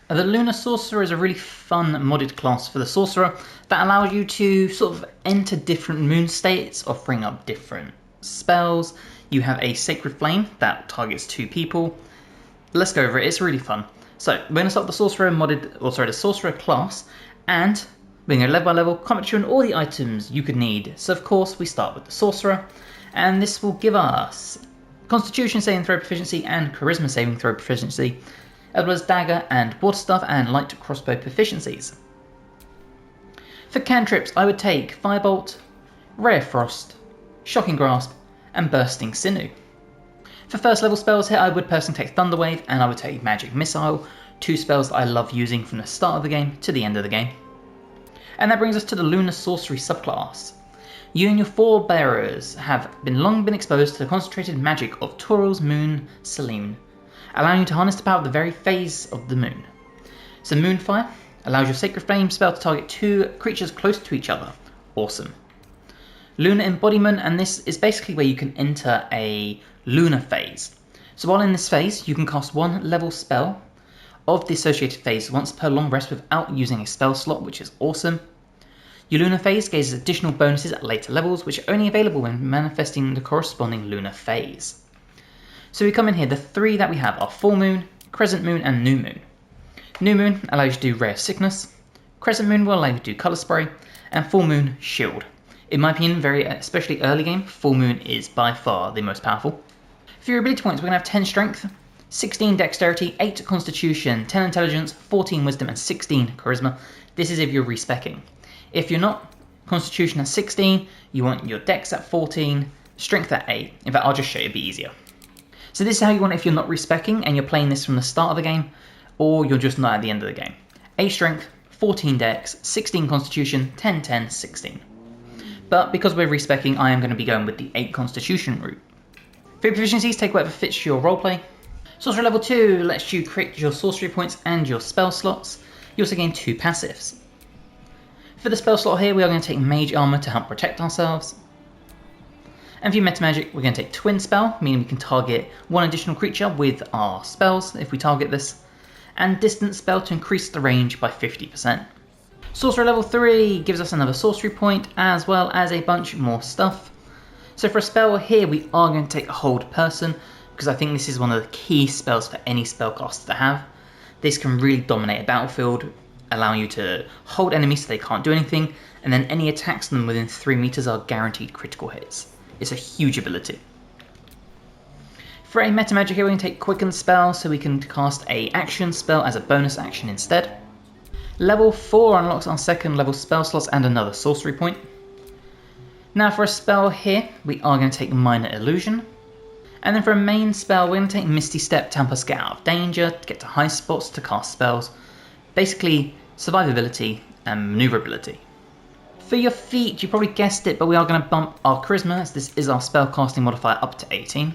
The Lunar Sorcerer is a really fun modded class for the Sorcerer that allows you to sort of enter different moon states, offering up different spells. You have a Sacred Flame that targets 2 people. Let's go over it, it's really fun. So, we're going to start the Sorcerer the Sorcerer class, and we're going to go level by level, comment you on all the items you could need. So of course, we start with the Sorcerer, and this will give us Constitution saving throw proficiency and Charisma saving throw proficiency, as well as dagger and water staff and light crossbow proficiencies. For cantrips, I would take Firebolt, Ray of Frost, Shocking Grasp, and Bursting Sinew. For first level spells here, I would personally take Thunderwave and I would take Magic Missile, 2 spells that I love using from the start of the game to the end of the game. And that brings us to the Lunar Sorcery subclass. You and your forebearers have long been exposed to the concentrated magic of Toral's moon Selene, allowing you to harness the power of the very phase of the moon. So Moonfire allows your Sacred Flame spell to target 2 creatures close to each other. Awesome. Lunar Embodiment, and this is basically where you can enter a lunar phase. So while in this phase, you can cast 1 level spell of the associated phase once per long rest without using a spell slot, which is awesome. Your lunar phase gains additional bonuses at later levels, which are only available when manifesting the corresponding lunar phase. So we come in here, the 3 that we have are Full Moon, Crescent Moon, and New Moon. New Moon allows you to do Rare Sickness, Crescent Moon will allow you to do Colour Spray, and Full Moon, Shield. In my opinion, especially early game, Full Moon is by far the most powerful. For your ability points, we're going to have 10 Strength, 16 Dexterity, 8 Constitution, 10 Intelligence, 14 Wisdom, and 16 Charisma. This is if you're respecking. If you're not, Constitution at 16, you want your Dex at 14, Strength at 8. In fact, I'll just show you, it'll be easier. So this is how you want it if you're not respecking and you're playing this from the start of the game, or you're just not at the end of the game. 8 Strength, 14 Dex, 16 Constitution, 10, 10, 16. But because we're respecking, I am going to be going with the 8 Constitution route. For your proficiencies, take whatever fits your roleplay. Sorcerer level 2 lets you create your sorcery points and your spell slots. You also gain 2 passives. For the spell slot here, we are going to take Mage Armor to help protect ourselves. And for your Meta Magic, we're going to take Twin Spell, meaning we can target 1 additional creature with our spells if we target this, and Distance Spell to increase the range by 50%. Sorcerer level 3 gives us another sorcery point, as well as a bunch more stuff. So for a spell here, we are going to take Hold Person, because I think this is one of the key spells for any spellcaster to have. This can really dominate a battlefield, allowing you to hold enemies so they can't do anything, and then any attacks on them within 3 meters are guaranteed critical hits. It's a huge ability. For a meta magic here, we can take Quicken Spell, so we can cast a action spell as a bonus action instead. Level 4 unlocks our 2nd level spell slots and another sorcery point. Now for a spell here, we are going to take Minor Illusion. And then for a main spell, we're going to take Misty Step to help us get out of danger, to get to high spots, to cast spells. Basically, survivability and maneuverability. For your feat, you probably guessed it, but we are going to bump our Charisma, as this is our spellcasting modifier, up to 18.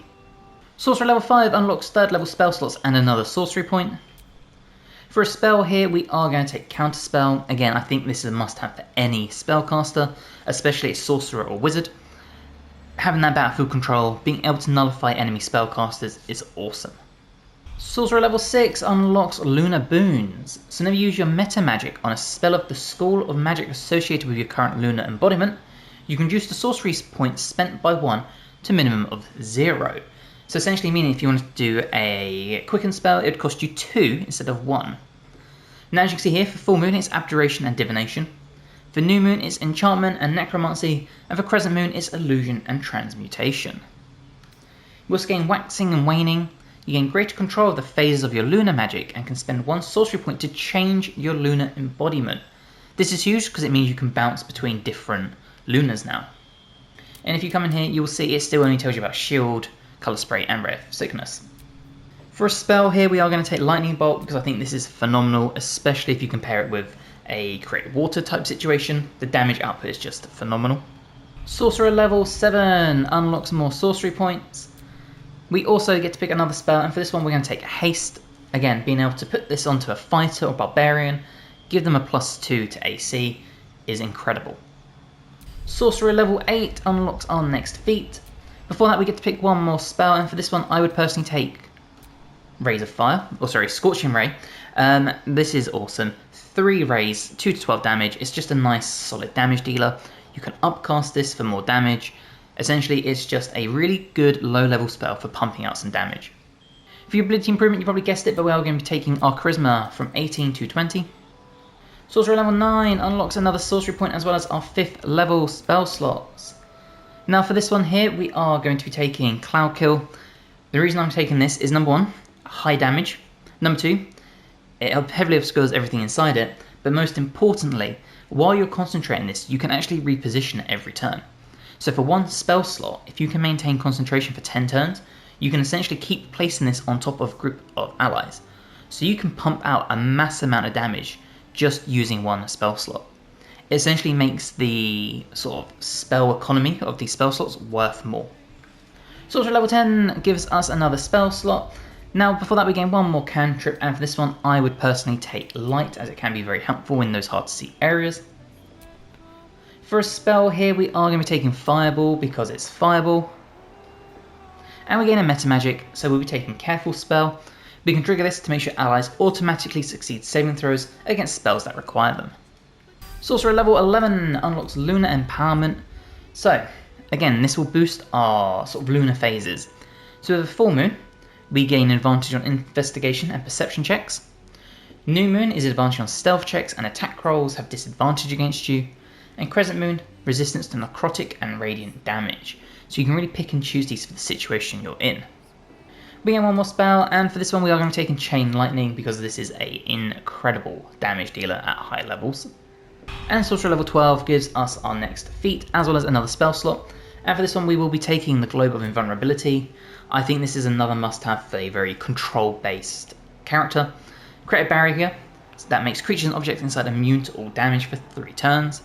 Sorcerer level 5 unlocks 3rd level spell slots and another sorcery point. For a spell here, we are going to take Counterspell. Again, I think this is a must-have for any spellcaster, especially a sorcerer or wizard. Having that battlefield control, being able to nullify enemy spellcasters is awesome. Sorcerer level 6 unlocks Lunar Boons. So whenever you use your meta magic on a spell of the School of Magic associated with your current lunar embodiment, you can reduce the sorcery points spent by 1 to a minimum of 0. So essentially meaning if you wanted to do a Quicken spell, it would cost you 2 instead of 1. Now as you can see here, for Full Moon it's Abjuration and Divination. For New Moon it's Enchantment and Necromancy, and for Crescent Moon it's Illusion and Transmutation. You also gain Waxing and Waning. You gain greater control of the phases of your lunar magic and can spend 1 sorcery point to change your lunar embodiment. This is huge because it means you can bounce between different lunars now. And if you come in here, you will see it still only tells you about Shield, Colour Spray, and Rare Sickness. For a spell here, we are going to take Lightning Bolt because I think this is phenomenal, especially if you compare it with a Create Water type situation. The damage output is just phenomenal. Sorcerer level 7 unlocks more sorcery points. We also get to pick another spell, and for this one we're going to take Haste. Again, being able to put this onto a fighter or barbarian, give them a +2 to AC, is incredible. Sorcerer level 8 unlocks our next feat. Before that we get to pick one more spell, and for this one I would personally take Rays of Fire, or sorry, Scorching Ray. This is awesome. 3 rays, 2 to 12 damage. It's just a nice solid damage dealer. You can upcast this for more damage. Essentially, it's just a really good low-level spell for pumping out some damage. For your ability improvement, you probably guessed it, but we are going to be taking our Charisma from 18 to 20. Sorcerer level 9 unlocks another sorcery point as well as our 5th level spell slots. Now for this one here, we are going to be taking Cloud Kill. The reason I'm taking this is number 1, high damage. Number 2, it heavily obscures everything inside it, but most importantly, while you're concentrating this, you can actually reposition it every turn. So for 1 spell slot, if you can maintain concentration for 10 turns, you can essentially keep placing this on top of a group of allies. So you can pump out a mass amount of damage just using 1 spell slot. It essentially makes the sort of spell economy of these spell slots worth more. Sorcerer level 10 gives us another spell slot. Now before that we gain 1 more cantrip, and for this one I would personally take Light, as it can be very helpful in those hard to see areas. For a spell here we are going to be taking Fireball because it's Fireball. And we gain a Meta Magic, so we'll be taking Careful Spell. We can trigger this to make sure allies automatically succeed saving throws against spells that require them. Sorcerer level 11 unlocks Lunar Empowerment. So, again, this will boost our sort of lunar phases. So with a full moon, we gain advantage on investigation and perception checks. New moon is advantage on stealth checks and attack rolls have disadvantage against you. And crescent moon, resistance to necrotic and radiant damage. So you can really pick and choose these for the situation you're in. We get 1 more spell, and for this one we are going to be taking Chain Lightning because this is an incredible damage dealer at high levels. And Sorcerer level 12 gives us our next feat as well as another spell slot. And for this one we will be taking the Globe of Invulnerability. I think this is another must-have for a very control-based character. Create a barrier here, so that makes creatures and objects inside immune to all damage for 3 turns.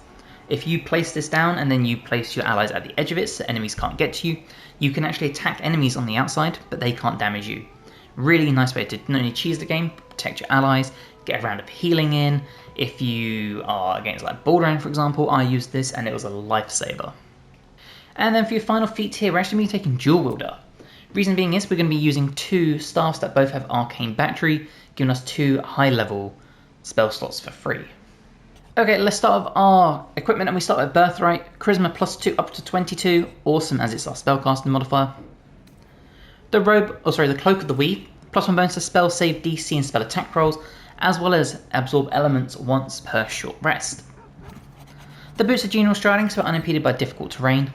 If you place this down and then you place your allies at the edge of it so enemies can't get to you, you can actually attack enemies on the outside, but they can't damage you. Really nice way to not only cheese the game, but protect your allies, get a round of healing in. If you are against like Baldur, for example, I used this and it was a lifesaver. And then for your final feat here, we're actually going to be taking Dual Wielder. Reason being is we're going to be using 2 staffs that both have Arcane Battery, giving us 2 high level spell slots for free. Okay, let's start with our equipment, and we start with Birthright. Charisma +2 up to 22, awesome as it's our spellcasting modifier. The Cloak of the Weave, +1 bonus to spell save DC and spell attack rolls, as well as absorb elements once per short rest. The Boots of Genial Striding, so unimpeded by difficult terrain.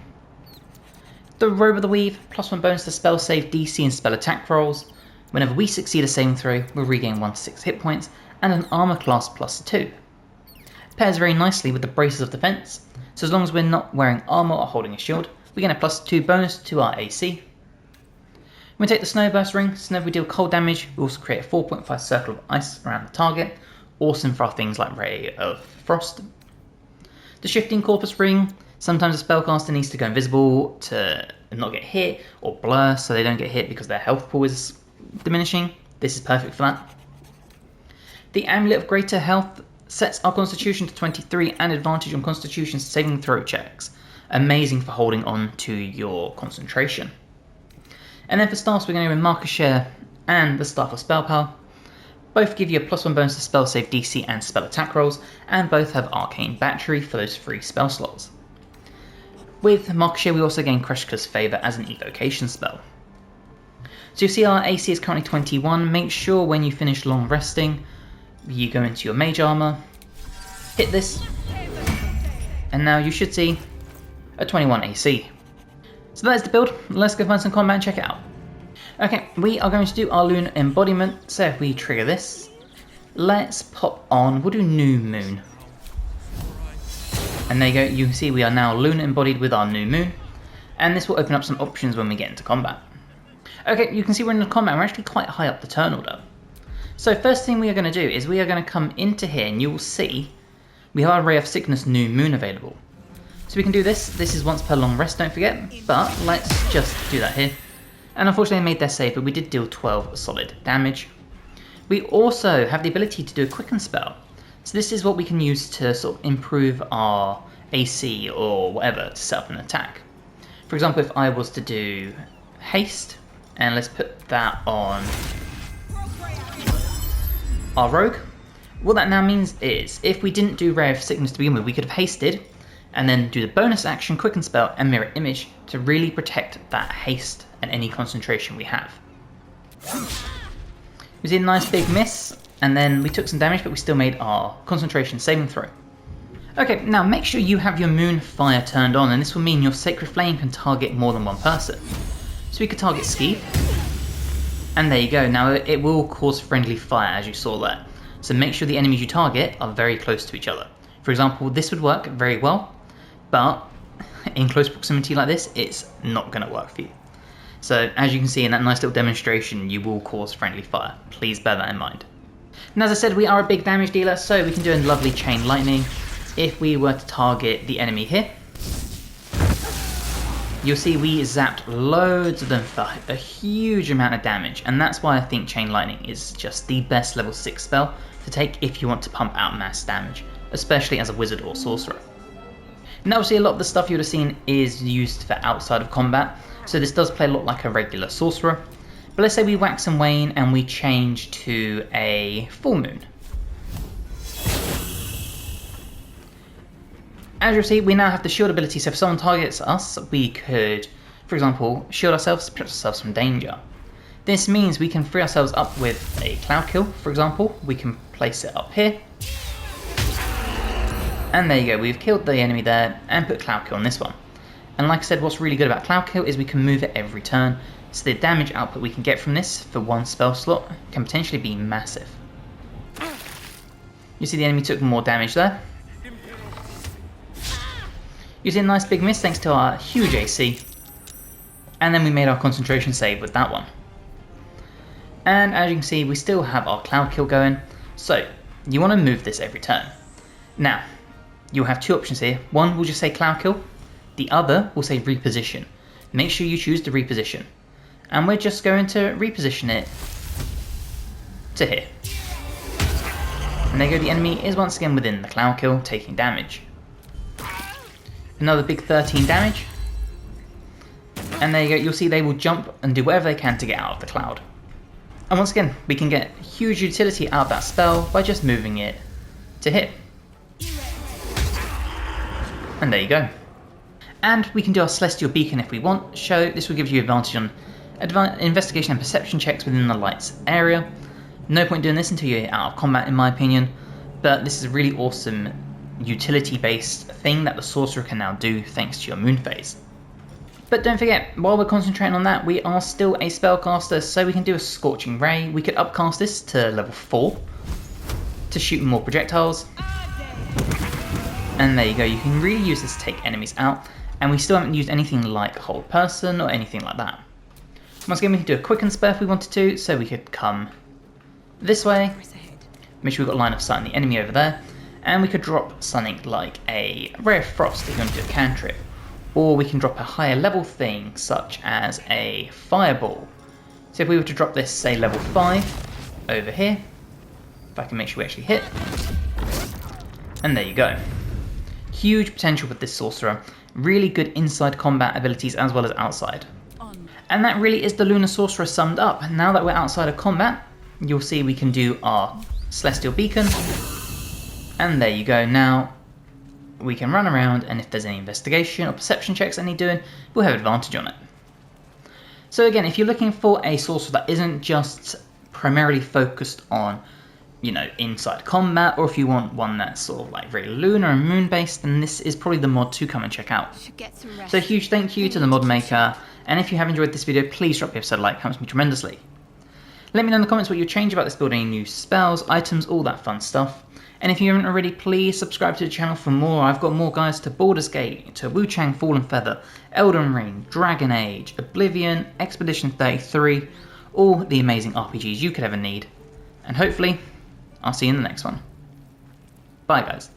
The Robe of the Weave, +1 bonus to spell save DC and spell attack rolls. Whenever we succeed a saving throw, we'll regain 1 to 6 hit points, and an armor class +2. Pairs very nicely with the Braces of Defense, so as long as we're not wearing armor or holding a shield, we get a +2 bonus to our AC. When we take the Snowburst Ring, so whenever we deal cold damage, we also create a 4.5 circle of ice around the target, awesome for our things like Ray of Frost. The Shifting Corpus Ring, sometimes a spellcaster needs to go invisible to not get hit, or blur so they don't get hit because their health pool is diminishing. This is perfect for that. The Amulet of Greater Health sets our Constitution to 23 and advantage on Constitution saving throw checks. Amazing for holding on to your concentration. And then for staffs we're going to go with Marcus Share and the Staff of Spell Power. Both give you a +1 bonus to spell save DC and spell attack rolls, and both have Arcane Battery for those 3 spell slots. With Marcus Share we also gain Kreshka's Favour as an evocation spell. So you see our AC is currently 21, make sure when you finish long resting, you go into your Mage Armor, hit this, and now you should see a 21 AC. So that is the build, let's go find some combat and check it out. Okay, we are going to do our Lunar Embodiment, so if we trigger this, let's pop on, we'll do New Moon. And there you go, you can see we are now Lunar Embodied with our New Moon, and this will open up some options when we get into combat. Okay, you can see we're in the combat, we're actually quite high up the turn order. So first thing we are going to do is we are going to come into here and you will see we have our Ray of Sickness New Moon available. So we can do this. This is once per long rest, don't forget. But let's just do that here. And unfortunately I made their save, but we did deal 12 solid damage. We also have the ability to do a Quicken spell. So this is what we can use to sort of improve our AC or whatever to set up an attack. For example, if I was to do Haste, and let's put that on our rogue. What that now means is, if we didn't do Ray of Sickness to begin with, we could have hasted, and then do the bonus action Quicken Spell and Mirror Image to really protect that haste and any concentration we have. We did a nice big miss, and then we took some damage, but we still made our concentration saving throw. Okay, now make sure you have your Moon Fire turned on, and this will mean your Sacred Flame can target more than one person. So we could target Skeeve, and there you go. Now it will cause friendly fire, as you saw there. So make sure the enemies you target are very close to each other. For example, this would work very well, but in close proximity like this, it's not going to work for you. So as you can see in that nice little demonstration, you will cause friendly fire. Please bear that in mind. And as I said, we are a big damage dealer, so we can do a lovely Chain Lightning. If we were to target the enemy here, you'll see we zapped loads of them for a huge amount of damage, and that's why I think Chain Lightning is just the best level 6 spell to take if you want to pump out mass damage, especially as a wizard or sorcerer. Now obviously a lot of the stuff you would have seen is used for outside of combat, so this does play a lot like a regular sorcerer. But let's say we wax and wane and we change to a full moon. As you'll see, we now have the shield ability, so if someone targets us, we could, for example, shield ourselves to protect ourselves from danger. This means we can free ourselves up with a Cloud Kill, for example. We can place it up here. And there you go, we've killed the enemy there and put Cloud Kill on this one. And like I said, what's really good about Cloud Kill is we can move it every turn, so the damage output we can get from this for one spell slot can potentially be massive. You see the enemy took more damage there. You see a nice big miss thanks to our huge AC. And then we made our concentration save with that one. And as you can see, we still have our Cloud Kill going, so you want to move this every turn. Now, you'll have two options here. One will just say Cloud Kill, the other will say Reposition. Make sure you choose the Reposition. And we're just going to reposition it to here. And there you go, the enemy is once again within the Cloud Kill, taking damage. Another big 13 damage. And there you go, you'll see they will jump and do whatever they can to get out of the cloud. And once again, we can get huge utility out of that spell by just moving it to hit. And there you go. And we can do our Celestial Beacon if we want. This will give you advantage on investigation and perception checks within the lights area. No point doing this until you're out of combat, in my opinion, but this is a really awesome utility-based thing that the sorcerer can now do thanks to your moon phase. But don't forget, while we're concentrating on that, we are still a spellcaster, so we can do a Scorching Ray. We could upcast this to level 4 to shoot more projectiles. And there you go, you can really use this to take enemies out, and we still haven't used anything like Hold Person or anything like that. Once again, we can do a Quicken Spell if we wanted to, so we could come this way, make sure we've got line of sight on the enemy over there, and we could drop something like a Ray of Frost if you want to do a cantrip. Or we can drop a higher level thing, such as a Fireball. So if we were to drop this, say level 5, over here, if I can make sure we actually hit, and there you go. Huge potential with this sorcerer, really good inside combat abilities as well as outside. And that really is the Lunar Sorcerer summed up. Now that we're outside of combat, you'll see we can do our Celestial Beacon, and there you go. Now we can run around, and if there's any investigation or perception checks that need doing, we'll have advantage on it. So again, if you're looking for a sorcerer that isn't just primarily focused on, you know, inside combat, or if you want one that's sort of like very lunar and moon based, then this is probably the mod to come and check out. So a huge thank you to the mod maker, and if you have enjoyed this video, please drop the episode a like, it helps me tremendously. Let me know in the comments what you change about this build, any new spells, items, all that fun stuff. And if you haven't already, please subscribe to the channel for more. I've got more guides to Baldur's Gate, to Wu Chang Fallen Feather, Elden Ring, Dragon Age, Oblivion, Expedition 33, all the amazing RPGs you could ever need. And hopefully, I'll see you in the next one. Bye guys.